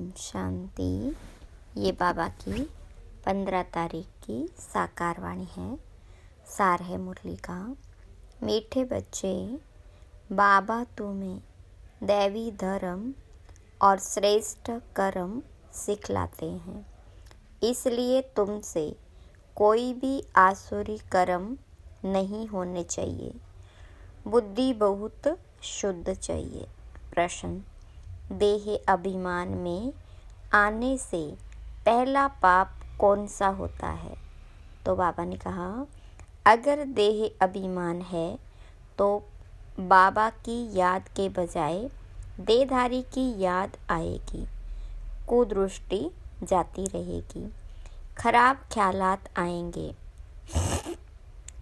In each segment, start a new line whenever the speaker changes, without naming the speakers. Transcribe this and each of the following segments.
ओम शांति। ये बाबा की 15 तारीख की साकार वाणी है। सार है मुरली का। मीठे बच्चे, बाबा तुम्हें दैवी धर्म और श्रेष्ठ कर्म सिखलाते हैं, इसलिए तुमसे कोई भी आसुरी कर्म नहीं होने चाहिए। बुद्धि बहुत शुद्ध चाहिए। प्रश्न: देह अभिमान में आने से पहला पाप कौन सा होता है? तो बाबा ने कहा, अगर देह अभिमान है तो बाबा की याद के बजाय देहधारी की याद आएगी। कुदृष्टि जाती रहेगी, खराब ख्यालात आएंगे।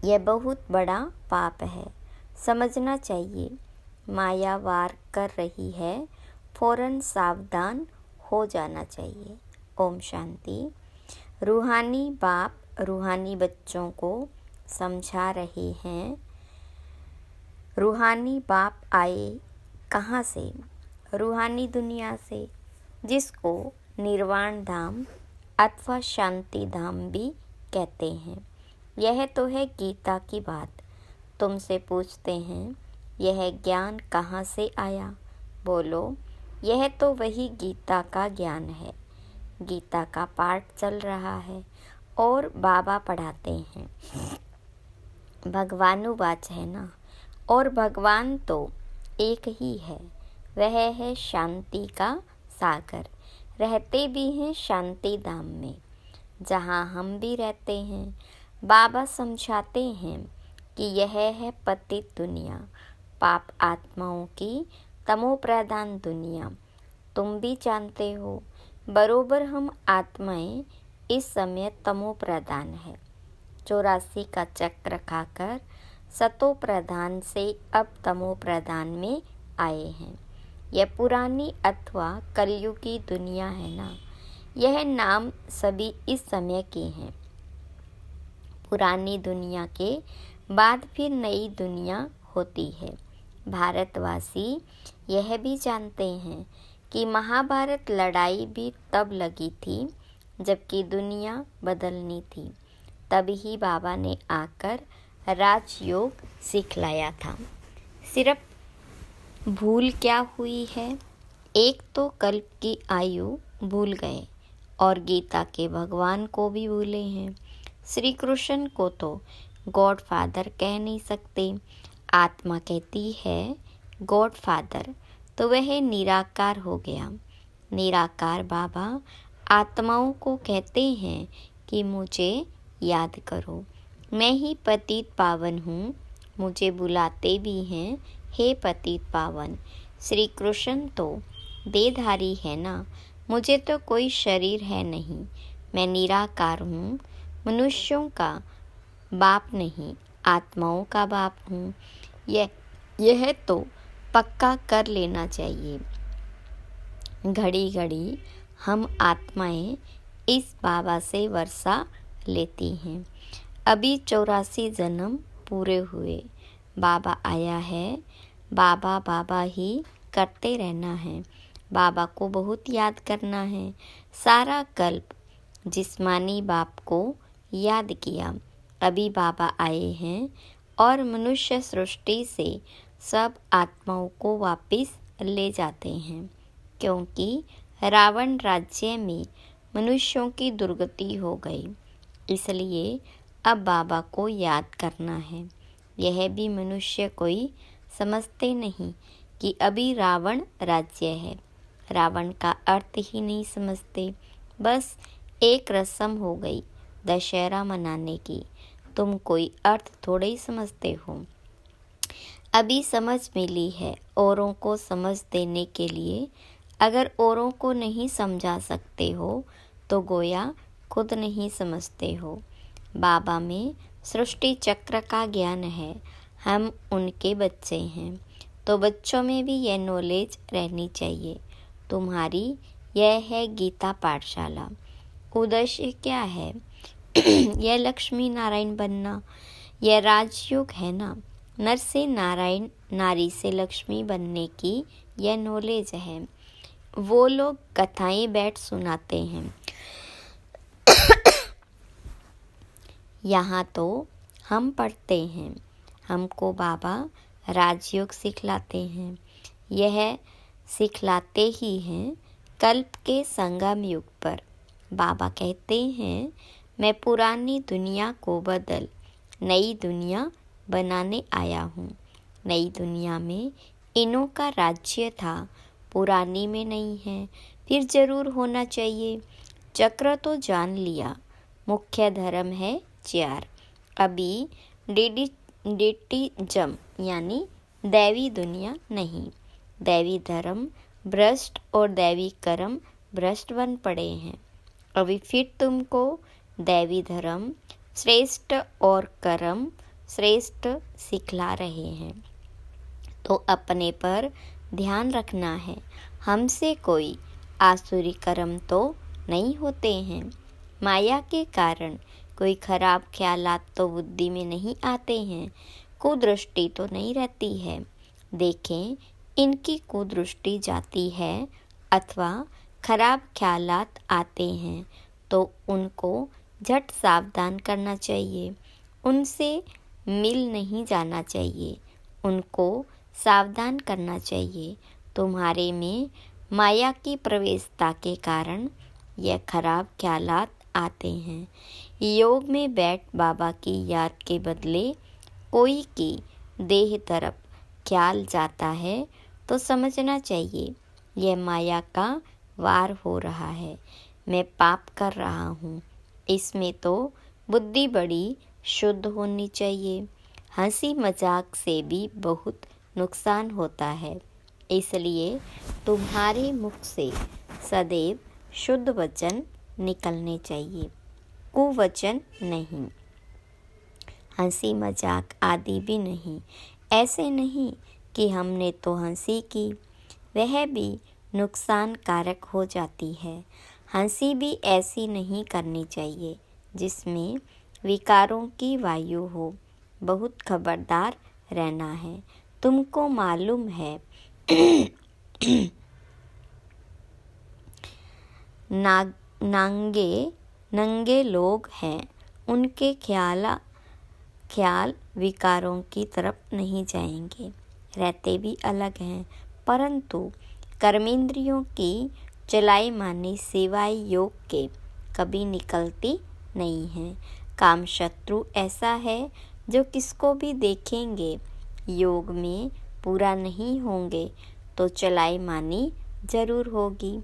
यह बहुत बड़ा पाप है, समझना चाहिए। माया वार कर रही है, फौरन सावधान हो जाना चाहिए। ओम शांति। रूहानी बाप रूहानी बच्चों को समझा रहे हैं। रूहानी बाप आए कहाँ से? रूहानी दुनिया से, जिसको निर्वाण धाम अथवा शांति धाम भी कहते हैं। यह तो है गीता की बात। तुमसे पूछते हैं, यह ज्ञान कहाँ से आया? बोलो, यह तो वही गीता का ज्ञान है। गीता का पाठ चल रहा है और बाबा पढ़ाते हैं। भगवानुवाच है ना, और भगवान तो एक ही है। वह है शांति का सागर। रहते भी हैं शांति धाम में, जहाँ हम भी रहते हैं। बाबा समझाते हैं कि यह है पतित दुनिया, पाप आत्माओं की तमो प्रधान दुनिया। तुम भी जानते हो, बरोबर हम आत्माएं इस समय तमो प्रधान है। 84 का चक्र खाकर सतो प्रधान से अब तमो प्रधान में आए हैं। यह पुरानी अथवा कलयुगी दुनिया है ना। यह नाम सभी इस समय के हैं। पुरानी दुनिया के बाद फिर नई दुनिया होती है। भारतवासी यह भी जानते हैं कि महाभारत लड़ाई भी तब लगी थी जबकि दुनिया बदलनी थी। तभी बाबा ने आकर राजयोग सिखलाया था। सिर्फ भूल क्या हुई है? एक तो कल्प की आयु भूल गए और गीता के भगवान को भी भूले हैं। श्री कृष्ण को तो गॉड फादर कह नहीं सकते। आत्मा कहती है गॉड फादर, तो वह निराकार हो गया। निराकार बाबा आत्माओं को कहते हैं कि मुझे याद करो, मैं ही पतित पावन हूँ। मुझे बुलाते भी हैं, हे पतित पावन। श्री कृष्ण तो देहधारी है ना, मुझे तो कोई शरीर है नहीं। मैं निराकार हूँ, मनुष्यों का बाप नहीं, आत्माओं का बाप हूँ। यह तो पक्का कर लेना चाहिए। घड़ी घड़ी हम आत्माएं इस बाबा से वर्षा लेती हैं। अभी 84 जन्म पूरे हुए। बाबा आया है। बाबा बाबा ही करते रहना है। बाबा को बहुत याद करना है। सारा कल्प जिस्मानी बाप को याद किया। अभी बाबा आए हैं और मनुष्य सृष्टि से सब आत्माओं को वापस ले जाते हैं, क्योंकि रावण राज्य में मनुष्यों की दुर्गति हो गई। इसलिए अब बाबा को याद करना है। यह भी मनुष्य कोई समझते नहीं कि अभी रावण राज्य है। रावण का अर्थ ही नहीं समझते। बस एक रस्म हो गई दशहरा मनाने की। तुम कोई अर्थ थोड़े ही समझते हो। अभी समझ मिली है औरों को समझ देने के लिए। अगर औरों को नहीं समझा सकते हो तो गोया खुद नहीं समझते हो। बाबा में सृष्टि चक्र का ज्ञान है। हम उनके बच्चे हैं, तो बच्चों में भी यह नॉलेज रहनी चाहिए। तुम्हारी यह है गीता पाठशाला। उद्देश्य क्या है? यह लक्ष्मी नारायण बनना। यह राजयोग है ना। नर से नारायण, नारी से लक्ष्मी बनने की यह नॉलेज है। वो लोग कथाएं बैठ सुनाते हैं। यहाँ तो हम पढ़ते हैं। हमको बाबा राजयोग सिखलाते हैं। यह सिखलाते ही हैं कल्प के संगम युग पर। बाबा कहते हैं, मैं पुरानी दुनिया को बदल नई दुनिया बनाने आया हूँ। नई दुनिया में इनों का राज्य था, पुरानी में नहीं है। फिर जरूर होना चाहिए। चक्र तो जान लिया, मुख्य धर्म है 4। अभी डेटिजम यानी दैवी दुनिया नहीं। दैवी धर्म भ्रष्ट और दैवी कर्म भ्रष्ट बन पड़े हैं। अभी फिर तुमको दैवी धर्म श्रेष्ठ और कर्म श्रेष्ठ सिखला रहे हैं। तो अपने पर ध्यान रखना है। हमसे कोई आसुरी कर्म तो नहीं होते हैं। माया के कारण कोई खराब ख्यालात तो बुद्धि में नहीं आते हैं। कुदृष्टि तो नहीं रहती है। देखें, इनकी कुदृष्टि जाती है अथवा खराब ख्यालात आते हैं तो उनको झट सावधान करना चाहिए। उनसे मिल नहीं जाना चाहिए, उनको सावधान करना चाहिए। तुम्हारे में माया की प्रवेशता के कारण यह खराब ख्यालात आते हैं। योग में बैठ बाबा की याद के बदले कोई की देह तरफ ख्याल जाता है तो समझना चाहिए यह माया का वार हो रहा है। मैं पाप कर रहा हूँ। इसमें तो बुद्धि बड़ी शुद्ध होनी चाहिए। हंसी मजाक से भी बहुत नुकसान होता है। इसलिए तुम्हारे मुख से सदैव शुद्ध वचन निकलने चाहिए, कुवचन नहीं, हंसी मजाक आदि भी नहीं। ऐसे नहीं कि हमने तो हंसी की, वह भी नुकसान कारक हो जाती है। हंसी भी ऐसी नहीं करनी चाहिए जिसमें विकारों की वायु हो। बहुत खबरदार रहना है। तुमको मालूम है नंगे लोग हैं, उनके ख्याल विकारों की तरफ नहीं जाएंगे। रहते भी अलग हैं, परंतु कर्मेंद्रियों की चलाई मानी सिवाय योग के कभी निकलती नहीं है। काम शत्रु ऐसा है जो किसको भी देखेंगे योग में पूरा नहीं होंगे तो चलाई मानी जरूर होगी।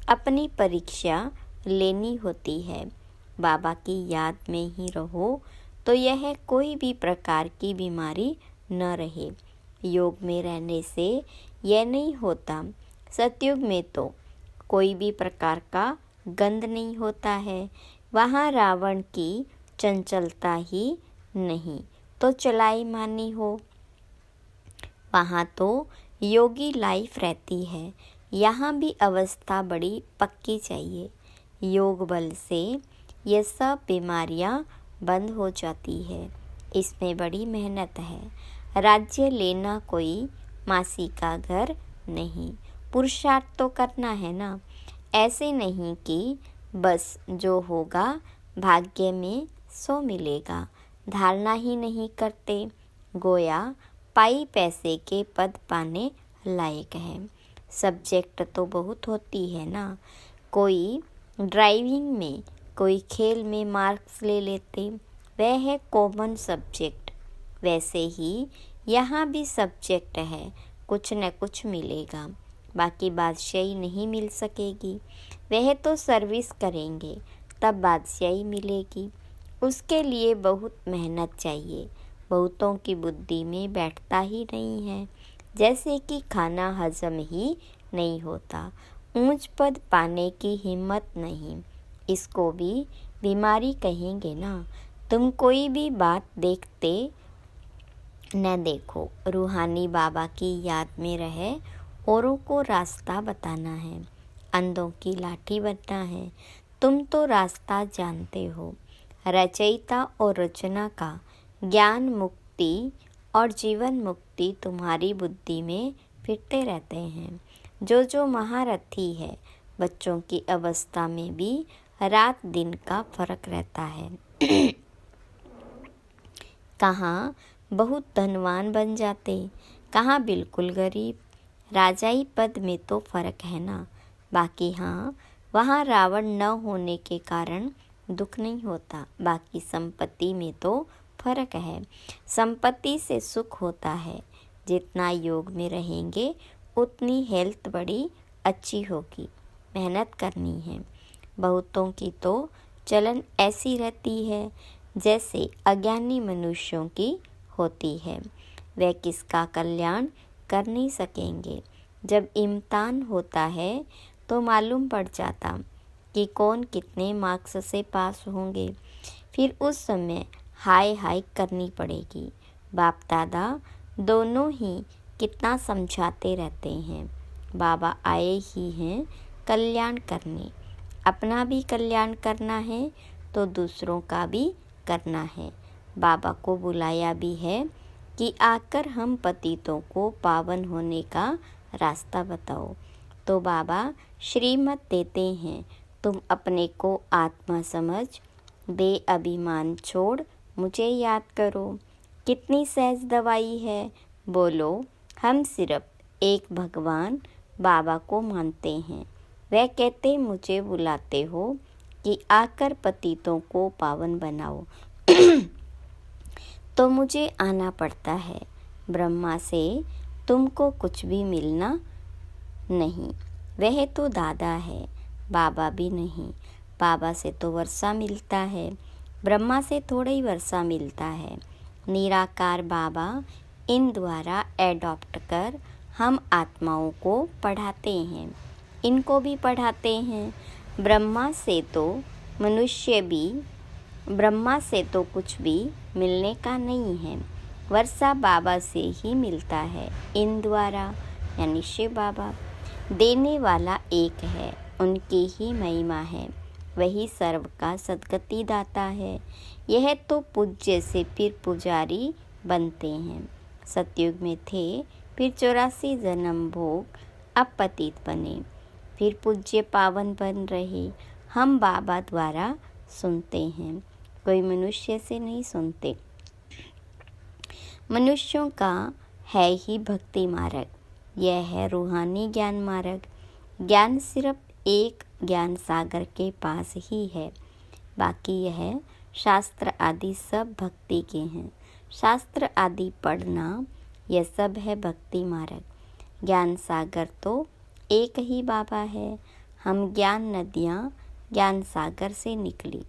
अपनी परीक्षा लेनी होती है। बाबा की याद में ही रहो तो यह कोई भी प्रकार की बीमारी न रहे। योग में रहने से यह नहीं होता। सतयुग में तो कोई भी प्रकार का गंध नहीं होता है। वहाँ रावण की चंचलता ही नहीं तो चलाई मानी हो। वहाँ तो योगी लाइफ रहती है। यहाँ भी अवस्था बड़ी पक्की चाहिए। योग बल से ये सब बीमारियाँ बंद हो जाती है। इसमें बड़ी मेहनत है। राज्य लेना कोई मासी का घर नहीं, पुरुषार्थ तो करना है ना। ऐसे नहीं कि बस जो होगा भाग्य में सो मिलेगा, धारणा ही नहीं करते। गोया पाई पैसे के पद पाने लायक है। सब्जेक्ट तो बहुत होती है ना। कोई ड्राइविंग में, कोई खेल में मार्क्स ले लेते, वह है कॉमन सब्जेक्ट। वैसे ही यहाँ भी सब्जेक्ट है, कुछ न कुछ मिलेगा। बाकी बादशाही नहीं मिल सकेगी। वह तो सर्विस करेंगे तब बादशाही मिलेगी। उसके लिए बहुत मेहनत चाहिए। बहुतों की बुद्धि में बैठता ही नहीं है। जैसे कि खाना हजम ही नहीं होता। ऊंच पद पाने की हिम्मत नहीं, इसको भी बीमारी कहेंगे ना। तुम कोई भी बात देखते न देखो, रूहानी बाबा की याद में रहे, औरों को रास्ता बताना है, अंधों की लाठी बनना है। तुम तो रास्ता जानते हो। रचयिता और रचना का ज्ञान मुक्ति और जीवन मुक्ति तुम्हारी बुद्धि में फिरते रहते हैं। जो महारथी है, बच्चों की अवस्था में भी रात दिन का फर्क रहता है। कहाँ बहुत धनवान बन जाते, कहाँ बिल्कुल गरीब। राजाई पद में तो फर्क है ना, बाकी हाँ वहाँ रावण न होने के कारण दुख नहीं होता। बाकी संपत्ति में तो फर्क है। संपत्ति से सुख होता है। जितना योग में रहेंगे उतनी हेल्थ बड़ी अच्छी होगी। मेहनत करनी है। बहुतों की तो चलन ऐसी रहती है जैसे अज्ञानी मनुष्यों की होती है। वे किसका कल्याण कर नहीं सकेंगे। जब इम्तिहान होता है तो मालूम पड़ जाता कि कौन कितने मार्क्स से पास होंगे। फिर उस समय हाय हाय करनी पड़ेगी। बाप दादा दोनों ही कितना समझाते रहते हैं। बाबा आए ही हैं कल्याण करने। अपना भी कल्याण करना है तो दूसरों का भी करना है। बाबा को बुलाया भी है कि आकर हम पतितों को पावन होने का रास्ता बताओ। तो बाबा श्रीमत देते हैं, तुम अपने को आत्मा समझ, बेअभिमान छोड़ मुझे याद करो। कितनी सहज दवाई है। बोलो हम सिर्फ एक भगवान बाबा को मानते हैं। वह कहते मुझे बुलाते हो कि आकर पतितों को पावन बनाओ। तो मुझे आना पड़ता है। ब्रह्मा से तुमको कुछ भी मिलना नहीं, वह तो दादा है, बाबा भी नहीं। बाबा से तो वर्षा मिलता है, ब्रह्मा से थोड़ा ही वर्षा मिलता है। निराकार बाबा इन द्वारा एडॉप्ट कर हम आत्माओं को पढ़ाते हैं, इनको भी पढ़ाते हैं। ब्रह्मा से तो कुछ भी मिलने का नहीं है। वर्षा बाबा से ही मिलता है, इन द्वारा यानी शिव बाबा। देने वाला एक है, उनकी ही महिमा है। वही सर्व का सद्गति दाता है। यह तो पूज्य से फिर पुजारी बनते हैं। सतयुग में थे, फिर 84 जन्म भोग, अब पतित बने, फिर पूज्य पावन बन रहे। हम बाबा द्वारा सुनते हैं, कोई मनुष्य से नहीं सुनते। मनुष्यों का है ही भक्ति मार्ग, यह है रूहानी ज्ञान मार्ग। ज्ञान सिर्फ एक ज्ञान सागर के पास ही है, बाकी यह शास्त्र आदि सब भक्ति के हैं। शास्त्र आदि पढ़ना यह सब है भक्ति मार्ग। ज्ञान सागर तो एक ही बाबा है। हम ज्ञान नदियाँ ज्ञान सागर से निकली,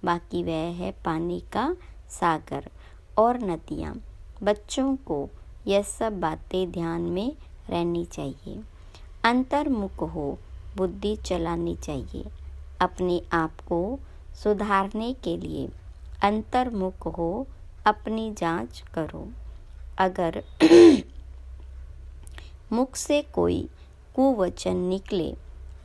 बाकी वह है पानी का सागर और नदियाँ। बच्चों को यह सब बातें ध्यान में रहनी चाहिए। अंतर्मुख हो बुद्धि चलानी चाहिए। अपने आप को सुधारने के लिए अंतर्मुख हो अपनी जांच करो। अगर मुख से कोई कुवचन निकले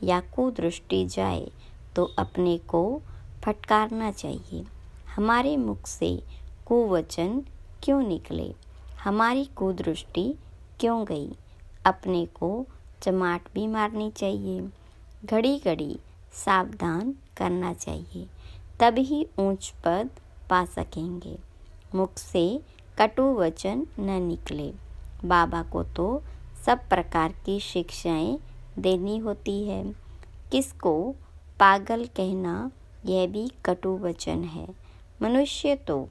या कुदृष्टि जाए तो अपने को फटकारना चाहिए। हमारे मुख से कुवचन क्यों निकले, हमारी कुदृष्टि क्यों गई, अपने को चमाट भी मारनी चाहिए। घड़ी घड़ी सावधान करना चाहिए, तभी ऊंच पद पा सकेंगे। मुख से कटु वचन न निकले। बाबा को तो सब प्रकार की शिक्षाएं देनी होती है। किसको पागल कहना यह भी कटु वचन है। मनुष्य तो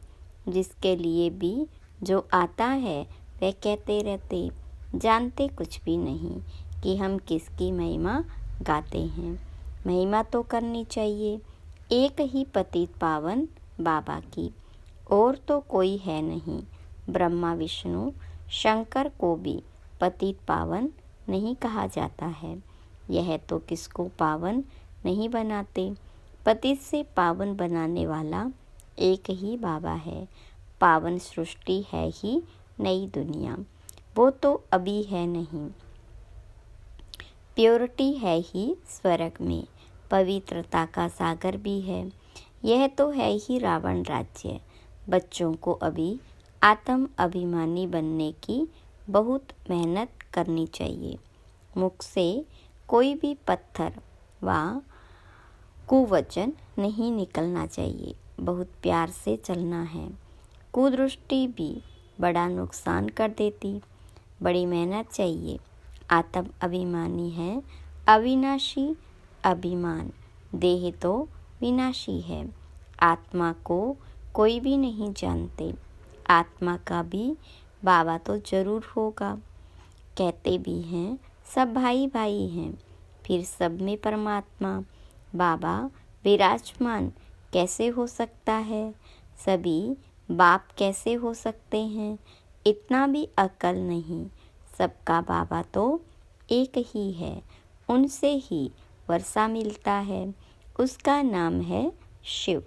जिसके लिए भी जो आता है वह कहते रहते, जानते कुछ भी नहीं कि हम किसकी महिमा गाते हैं। महिमा तो करनी चाहिए एक ही पतित पावन बाबा की, और तो कोई है नहीं। ब्रह्मा विष्णु शंकर को भी पतित पावन नहीं कहा जाता है। यह तो किसको पावन नहीं बनाते। पतित से पावन बनाने वाला एक ही बाबा है। पावन सृष्टि है ही नई दुनिया, वो तो अभी है नहीं। प्योरिटी है ही स्वर्ग में, पवित्रता का सागर भी है। यह तो है ही रावण राज्य। बच्चों को अभी आत्म अभिमानी बनने की बहुत मेहनत करनी चाहिए। मुख से कोई भी पत्थर व कुवचन नहीं निकलना चाहिए। बहुत प्यार से चलना है। कुदृष्टि भी बड़ा नुकसान कर देती। बड़ी मेहनत चाहिए। आत्म अभिमानी है अविनाशी अभिमान। देह तो विनाशी है। आत्मा को कोई भी नहीं जानते। आत्मा का भी बाबा तो जरूर होगा। कहते भी हैं सब भाई भाई हैं, फिर सब में परमात्मा बाबा विराजमान कैसे हो सकता है? सभी बाप कैसे हो सकते हैं? इतना भी अकल नहीं। सबका बाबा तो एक ही है। उनसे ही वर्षा मिलता है। उसका नाम है शिव।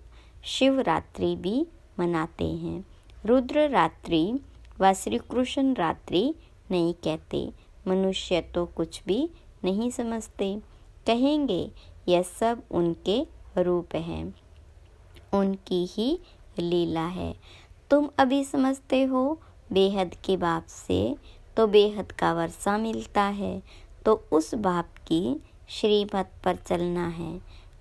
शिवरात्रि भी मनाते हैं। रुद्र रात्रि व श्री कृष्ण रात्रि नहीं कहते। मनुष्य तो कुछ भी नहीं समझते। कहेंगे यह सब उनके रूप हैं, उनकी ही लीला है। तुम अभी समझते हो बेहद के बाप से तो बेहद का वर्षा मिलता है, तो उस बाप की श्रीमत पर चलना है।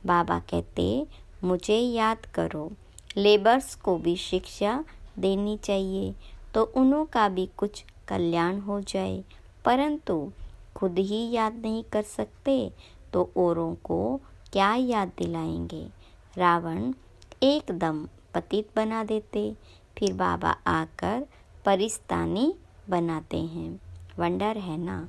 बाबा कहते मुझे याद करो। लेबर्स को भी शिक्षा देनी चाहिए तो उन्हों का भी कुछ कल्याण हो जाए, परंतु खुद ही याद नहीं कर सकते तो औरों को क्या याद दिलाएंगे। रावण एकदम पतित बना देते, फिर बाबा आकर परिस्तानी बनाते हैं। वंडर है ना,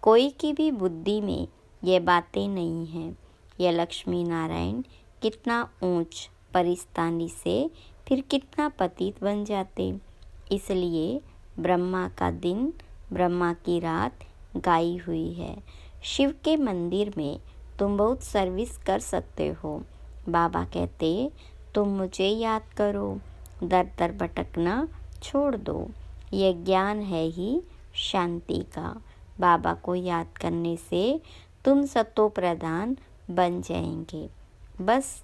कोई की भी बुद्धि में ये बातें नहीं हैं। यह लक्ष्मी नारायण कितना ऊंच परिस्तानी से फिर कितना पतित बन जाते। इसलिए ब्रह्मा का दिन ब्रह्मा की रात गाई हुई है। शिव के मंदिर में तुम बहुत सर्विस कर सकते हो। बाबा कहते तुम मुझे याद करो। दर दर भटकना छोड़ दो। यह ज्ञान है ही शांति का। बाबा को याद करने से तुम सतो प्रधान बन जाएंगे। बस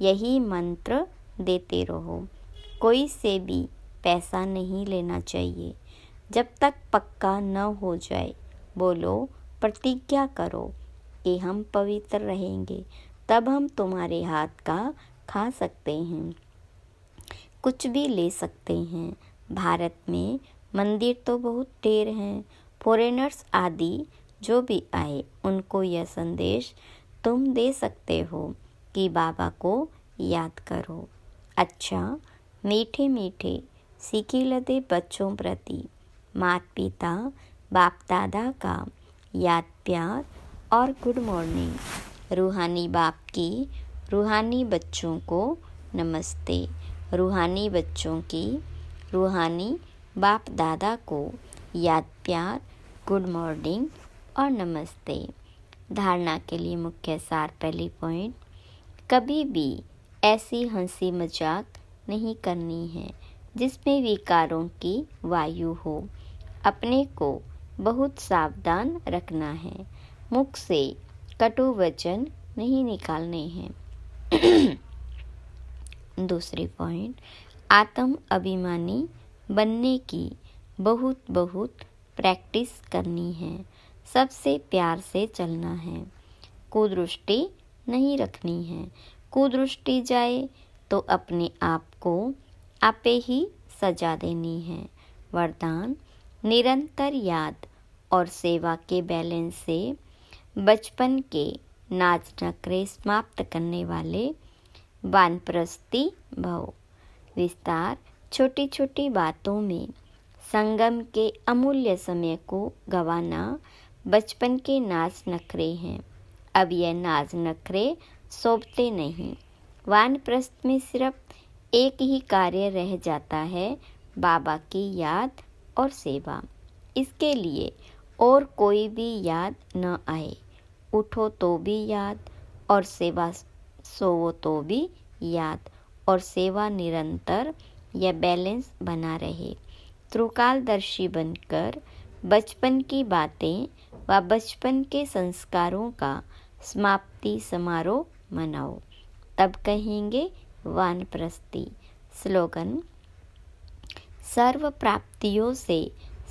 यही मंत्र देते रहो। कोई से भी पैसा नहीं लेना चाहिए जब तक पक्का न हो जाए। बोलो प्रतिज्ञा करो कि हम पवित्र रहेंगे, तब हम तुम्हारे हाथ का खा सकते हैं, कुछ भी ले सकते हैं। भारत में मंदिर तो बहुत ढेर हैं। फॉरेनर्स आदि जो भी आए उनको यह संदेश तुम दे सकते हो कि बाबा को याद करो। अच्छा, मीठे मीठे सीखी लदे बच्चों प्रति माता पिता बाप दादा का याद प्यार और गुड मॉर्निंग। रूहानी बाप की रूहानी बच्चों को नमस्ते। रूहानी बच्चों की रूहानी बाप दादा को याद प्यार, गुड मॉर्निंग और नमस्ते। धारणा के लिए मुख्य सार। पहली पॉइंट, कभी भी ऐसी हंसी मजाक नहीं करनी है जिसमें विकारों की वायु हो। अपने को बहुत सावधान रखना है। मुख से कटु वचन नहीं निकालने हैं। दूसरी पॉइंट, आत्म अभिमानी बनने की बहुत बहुत प्रैक्टिस करनी है। सबसे प्यार से चलना है। कुदृष्टि नहीं रखनी है। कुदृष्टि जाए तो अपने आप को आपे ही सजा देनी है। वरदान, निरंतर याद और सेवा के बैलेंस से बचपन के नाच नखरे समाप्त करने वाले वानप्रस्थी भव। विस्तार, छोटी छोटी बातों में संगम के अमूल्य समय को गंवाना बचपन के नाच नखरे हैं। अब यह नाच नखरे शोभते नहीं। वानप्रस्थ में सिर्फ एक ही कार्य रह जाता है, बाबा की याद और सेवा। इसके लिए और कोई भी याद न आए। उठो तो भी याद और सेवा, सोवो तो भी याद और सेवा निरंतर, यह बैलेंस बना रहे। त्रिकालदर्शी बनकर बचपन की बातें व बचपन के संस्कारों का समाप्ति समारोह मनाओ, तब कहेंगे वानप्रस्थी। स्लोगन, सर्व प्राप्तियों से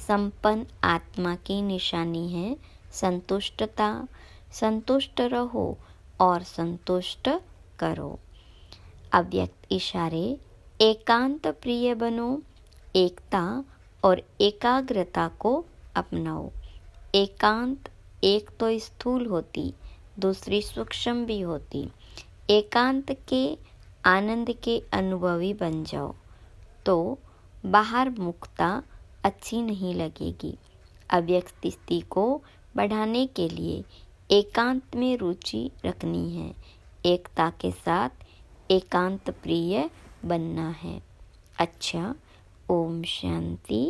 संपन्न आत्मा की निशानी है संतुष्टता, संतुष्ट रहो और संतुष्ट करो। अव्यक्त इशारे, एकांत प्रिय बनो, एकता और एकाग्रता को अपनाओ। एकांत एक तो स्थूल होती, दूसरी सूक्ष्म भी होती। एकांत के आनंद के अनुभवी बन जाओ तो बाहर मुक्ता अच्छी नहीं लगेगी। अव्यक्त स्थिति को बढ़ाने के लिए एकांत में रुचि रखनी है। एकता के साथ एकांत प्रिय बनना है। अच्छा, ओम शांति।